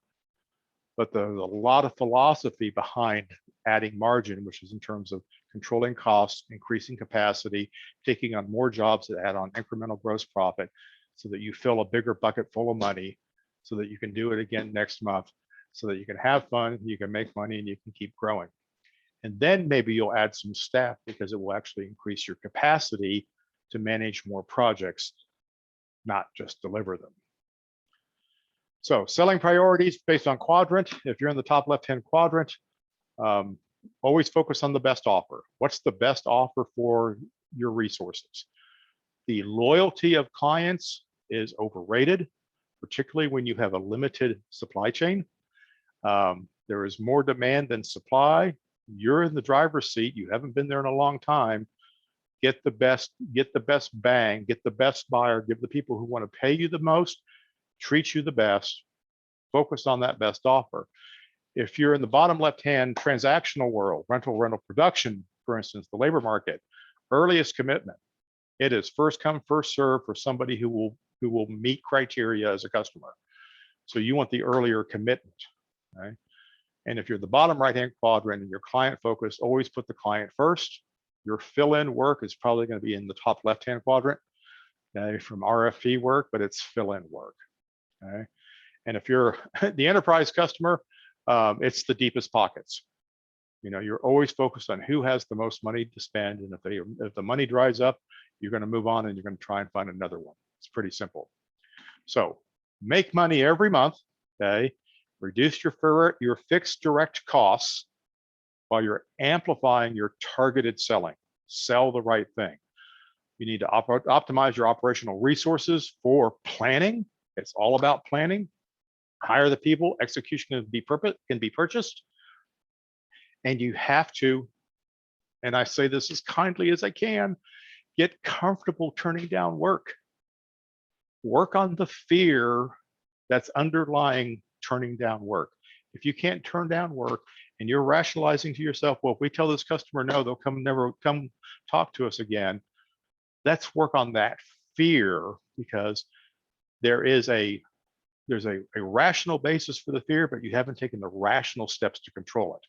Speaker 1: but there's a lot of philosophy behind adding margin, which is in terms of controlling costs, increasing capacity, taking on more jobs that add on incremental gross profit so that you fill a bigger bucket full of money so that you can do it again next month, so that you can have fun, you can make money, and you can keep growing. And then maybe you'll add some staff because it will actually increase your capacity to manage more projects, not just deliver them. So selling priorities based on quadrant. If you're in the top left-hand quadrant, always focus on the best offer. What's the best offer for your resources? The loyalty of clients is overrated, particularly when you have a limited supply chain. There is more demand than supply. You're in the driver's seat. You haven't been there in a long time. Get the best bang, get the best buyer, give the people who want to pay you the most, treat you the best, focus on that best offer. If you're in the bottom left-hand transactional world, rental production, for instance, the labor market, earliest commitment, it is first come, first serve for somebody who will meet criteria as a customer. So you want the earlier commitment, right? And if you're the bottom right-hand quadrant and you're client focused, always put the client first. Your fill-in work is probably going to be in the top left-hand quadrant, okay, from RFP work, but it's fill-in work, okay? And if you're the enterprise customer, it's the deepest pockets. You know, you're always focused on who has the most money to spend, and if the money dries up, you're going to move on and you're going to try and find another one. It's pretty simple. So make money every month, okay? Reduce your fixed direct costs while you're amplifying your targeted selling. Sell the right thing. You need to optimize your operational resources for planning. It's all about planning. Hire the people. Execution can be purchased. And you have to, and I say this as kindly as I can, get comfortable turning down work. Work on the fear that's underlying turning down work. If you can't turn down work and you're rationalizing to yourself, well, if we tell this customer no, they'll never come talk to us again. Let's work on that fear, because there's a rational basis for the fear, but you haven't taken the rational steps to control it.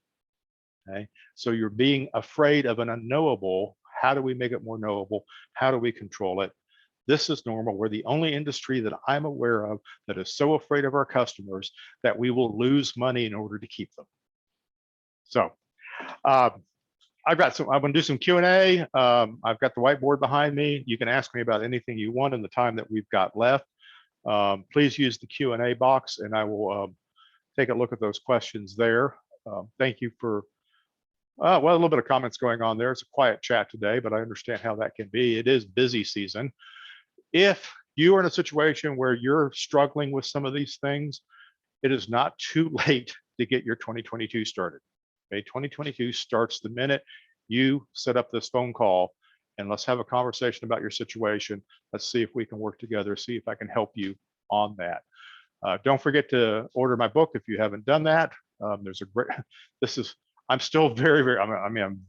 Speaker 1: Okay, so you're being afraid of an unknowable. How do we make it more knowable? How do we control it? This is normal. We're the only industry that I'm aware of that is so afraid of our customers that we will lose money in order to keep them. So I'm going to do some Q&A. I've got the whiteboard behind me. You can ask me about anything you want in the time that we've got left. Please use the Q&A box and I will take a look at those questions there. Thank you for, well, a little bit of comments going on there. It's a quiet chat today, but I understand how that can be. It is busy season. If you are in a situation where you're struggling with some of these things, it is not too late to get your 2022 started. Okay, 2022 starts the minute you set up this phone call, and let's have a conversation about your situation. Let's see if we can work together, see if I can help you on that. Don't forget to order my book if you haven't done that. There's a great, I'm still I'm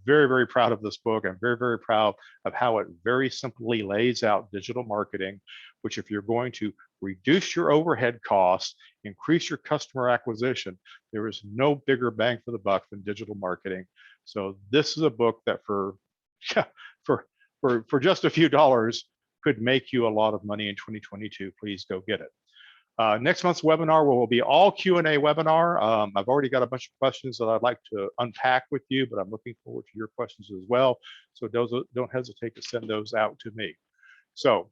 Speaker 1: very, very proud of this book. I'm very, very proud of how it very simply lays out digital marketing, which if you're going to reduce your overhead costs, increase your customer acquisition, there is no bigger bang for the buck than digital marketing. So this is a book that for just a few dollars could make you a lot of money in 2022. Please go get it. Next month's webinar will be all Q&A webinar. I've already got a bunch of questions that I'd like to unpack with you, but I'm looking forward to your questions as well. So don't hesitate to send those out to me. So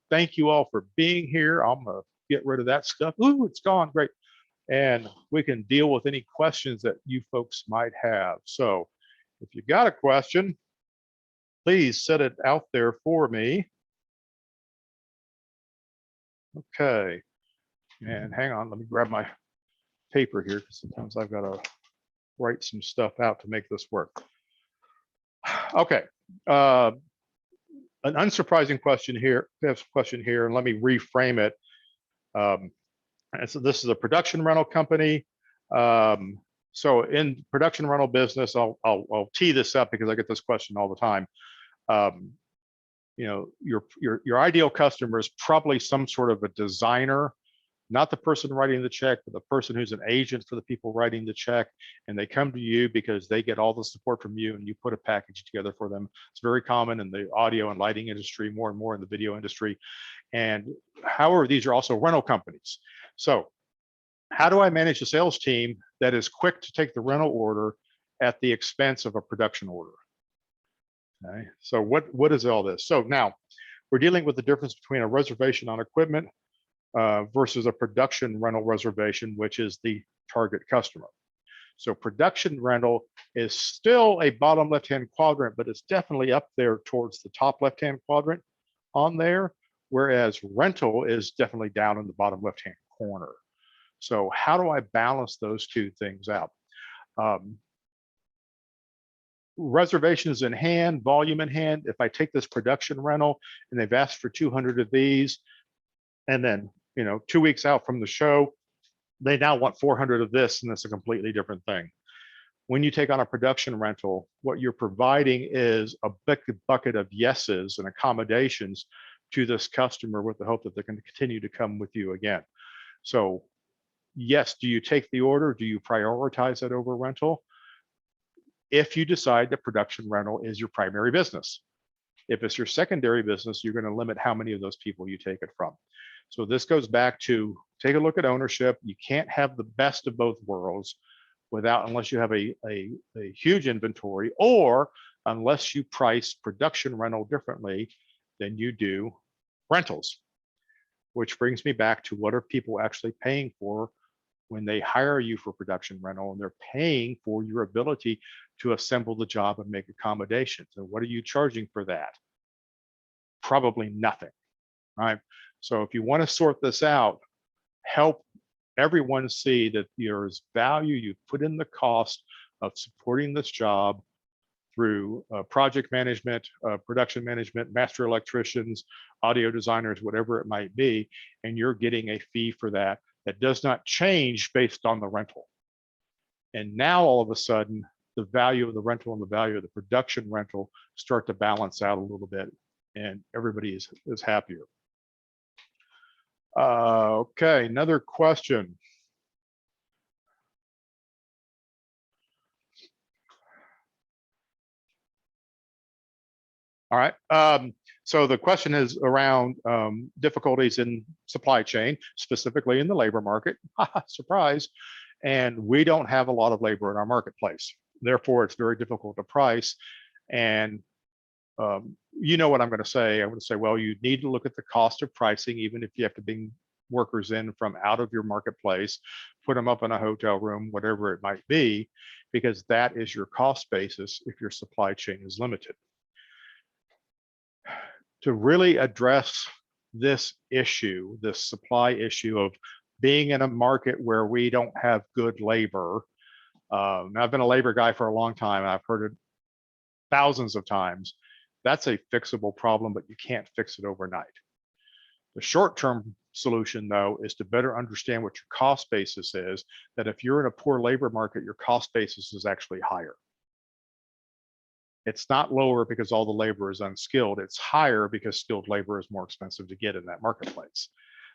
Speaker 1: thank you all for being here. I'm gonna get rid of that stuff. Ooh, it's gone, great. And we can deal with any questions that you folks might have. So if you got a question, please set it out there for me. Okay. And hang on, let me grab my paper here, because sometimes I've got to write some stuff out to make this work. Okay, an unsurprising question here. We have a question here, and let me reframe it. And so this is a production rental company. So in production rental business, I'll tee this up because I get this question all the time. You know, your ideal customer is probably some sort of a designer not the person writing the check, but the person who's an agent for the people writing the check. And they come to you because they get all the support from you and you put a package together for them. It's very common in the audio and lighting industry, more and more in the video industry. And however, these are also rental companies. So how do I manage a sales team that is quick to take the rental order at the expense of a production order? Okay, so what is all this? So now we're dealing with the difference between a reservation on equipment versus a production rental reservation, which is the target customer. So production rental is still a bottom left-hand quadrant, but it's definitely up there towards the top left-hand quadrant on there, whereas rental is definitely down in the bottom left-hand corner. So how do I balance those two things out? Reservations in hand, volume in hand. If I take this production rental and they've asked for 200 of these, and then 2 weeks out from the show, they now want 400 of this, and it's a completely different thing. When you take on a production rental, what you're providing is a bucket of yeses and accommodations to this customer with the hope that they're going to continue to come with you again. So yes, do you take the order? Do you prioritize it over rental? If you decide that production rental is your primary business. If it's your secondary business, you're going to limit how many of those people you take it from. So this goes back to take a look at ownership. You can't have the best of both worlds unless you have a huge inventory, or unless you price production rental differently than you do rentals. Which brings me back to, what are people actually paying for when they hire you for production rental? And they're paying for your ability to assemble the job and make accommodations. And what are you charging for that? Probably nothing, right? So if you want to sort this out, help everyone see that there's value you've put in the cost of supporting this job through project management, production management, master electricians, audio designers, whatever it might be, and you're getting a fee for that does not change based on the rental. And now all of a sudden, the value of the rental and the value of the production rental start to balance out a little bit, and everybody is happier. Okay, another question. All right. So the question is around difficulties in supply chain, specifically in the labor market. Surprise. And we don't have a lot of labor in our marketplace. Therefore, it's very difficult to price. And you know what I'm going to say. I'm going to say, well, you need to look at the cost of pricing, even if you have to bring workers in from out of your marketplace, put them up in a hotel room, whatever it might be, because that is your cost basis if your supply chain is limited. To really address this issue, this supply issue of being in a market where we don't have good labor. I've been a labor guy for a long time, and I've heard it thousands of times. That's a fixable problem, but you can't fix it overnight. The short-term solution, though, is to better understand what your cost basis is, that if you're in a poor labor market, your cost basis is actually higher. It's not lower because all the labor is unskilled. It's higher because skilled labor is more expensive to get in that marketplace.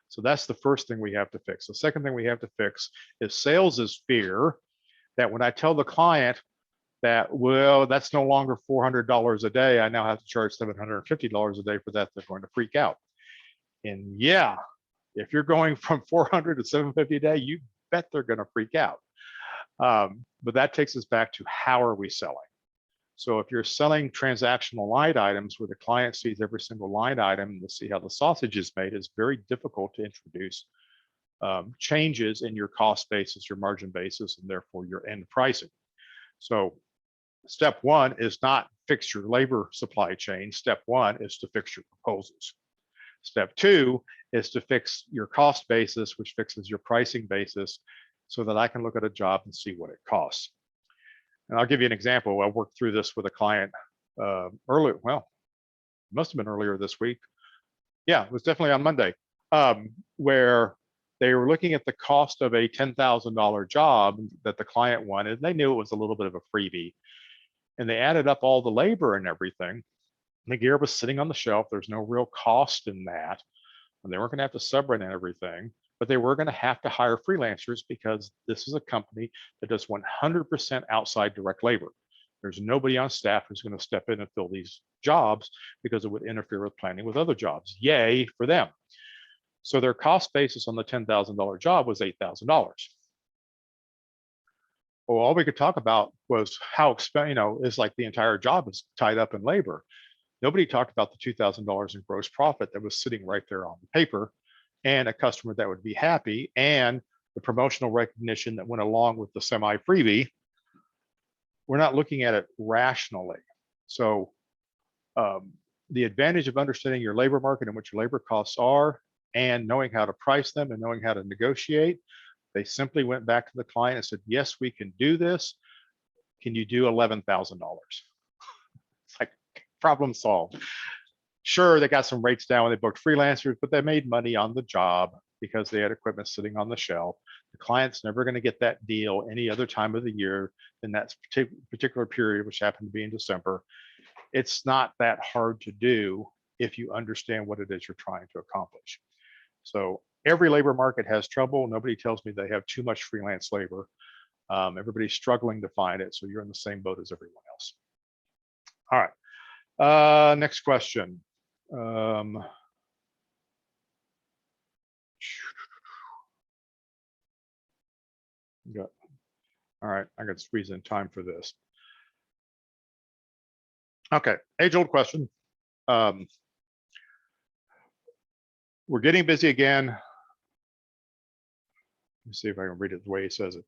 Speaker 1: So that's the first thing we have to fix. The second thing we have to fix is sales's fear that when I tell the client that, well, that's no longer $400 a day, I now have to charge $750 a day for that, they're going to freak out. And yeah, if you're going from 400 to 750 a day, you bet they're going to freak out. But that takes us back to, how are we selling? So if you're selling transactional line items where the client sees every single line item to see how the sausage is made, it's very difficult to introduce changes in your cost basis, your margin basis, and therefore your end pricing. So step one is not fix your labor supply chain. Step one is to fix your proposals. Step two is to fix your cost basis, which fixes your pricing basis, so that I can look at a job and see what it costs. And I'll give you an example. I worked through this with a client earlier. Well, it must have been earlier this week. Yeah, it was definitely on Monday, where they were looking at the cost of a $10,000 job that the client wanted. And they knew it was a little bit of a freebie. And they added up all the labor and everything. The gear was sitting on the shelf. There's no real cost in that. And they weren't going to have to subrent everything. but they were going to have to hire freelancers because this is a company that does 100% outside direct labor. There's nobody on staff who's going to step in and fill these jobs because it would interfere with planning with other jobs. Yay for them. So their cost basis on the $10,000 job was $8,000. Well, all we could talk about was how expensive, it's like the entire job is tied up in labor. Nobody talked about the $2,000 in gross profit that was sitting right there on the paper, and a customer that would be happy, and the promotional recognition that went along with the semi freebie. We're not looking at it rationally. So the advantage of understanding your labor market and what your labor costs are, and knowing how to price them and knowing how to negotiate, they simply went back to the client and said, yes, we can do this. Can you do $11,000? It's like, problem solved. Sure, they got some rates down when they booked freelancers, but they made money on the job because they had equipment sitting on the shelf. The client's never going to get that deal any other time of the year than that particular period, which happened to be in December. It's not that hard to do if you understand what it is you're trying to accomplish. So every labor market has trouble. Nobody tells me they have too much freelance labor. Everybody's struggling to find it. So you're in the same boat as everyone else. All right. Next question. All right, I got to squeeze in time for this. Okay, age-old question. We're getting busy again. Let me see if I can read it the way he says it.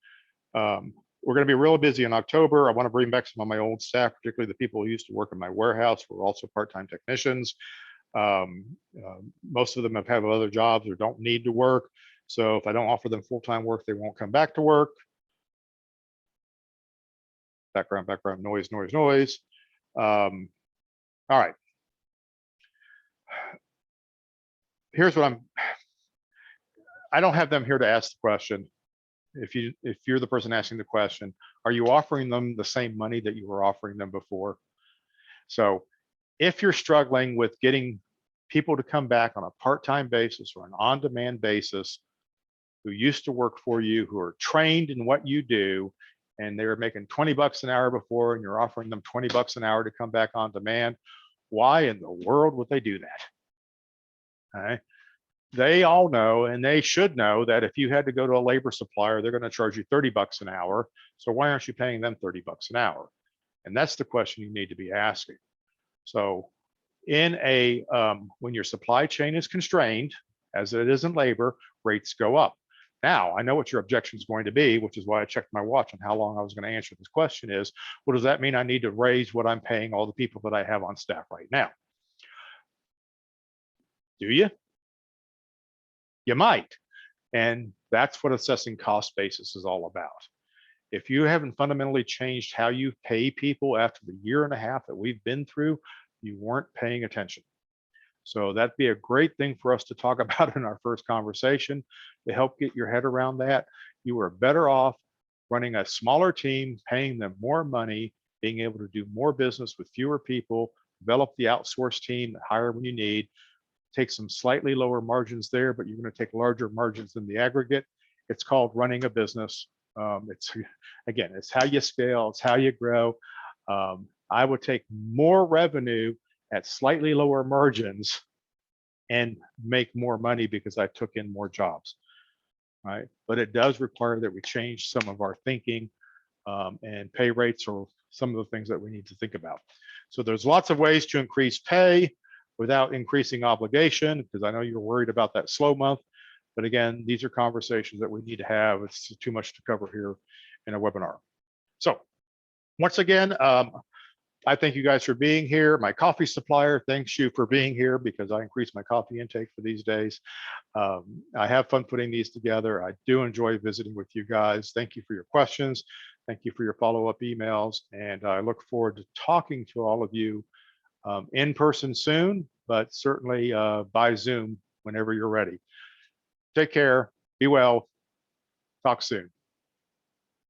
Speaker 1: We're going to be real busy in October. I want to bring back some of my old staff, particularly the people who used to work in my warehouse, who are also part-time technicians. Most of them have other jobs or don't need to work. So if I don't offer them full-time work, they won't come back to work. Background, noise. All right. Here's what I don't have them here to ask the question. If you're the person asking the question, are you offering them the same money that you were offering them before? So if you're struggling with getting people to come back on a part-time basis or an on-demand basis who used to work for you, who are trained in what you do, and they were making 20 bucks an hour before, and you're offering them 20 bucks an hour to come back on demand, why in the world would they do that? All right. They all know, and they should know, that if you had to go to a labor supplier, they're going to charge you 30 bucks an hour. So why aren't you paying them 30 bucks an hour? And that's the question you need to be asking. So in a when your supply chain is constrained, as it is in labor, rates go up. Now, I know what your objection is going to be, which is why I checked my watch on how long I was going to answer this question is, well, does that mean I need to raise what I'm paying all the people that I have on staff right now? Do you? You might. And that's what assessing cost basis is all about. If you haven't fundamentally changed how you pay people after the year and a half that we've been through, you weren't paying attention. So that'd be a great thing for us to talk about in our first conversation to help get your head around that. You are better off running a smaller team, paying them more money, being able to do more business with fewer people, develop the outsourced team, hire when you need, take some slightly lower margins there, but you're going to take larger margins than the aggregate. It's called running a business. It's how you scale, it's how you grow. I would take more revenue at slightly lower margins and make more money because I took in more jobs, right? But it does require that we change some of our thinking, and pay rates are some of the things that we need to think about. So there's lots of ways to increase pay without increasing obligation, because I know you're worried about that slow month. But again, these are conversations that we need to have. It's too much to cover here in a webinar. So once again, I thank you guys for being here. My coffee supplier thanks you for being here because I increased my coffee intake for these days. I have fun putting these together. I do enjoy visiting with you guys. Thank you for your questions. Thank you for your follow-up emails. And I look forward to talking to all of you in person soon, but certainly by Zoom whenever you're ready. Take care. Be well. Talk soon.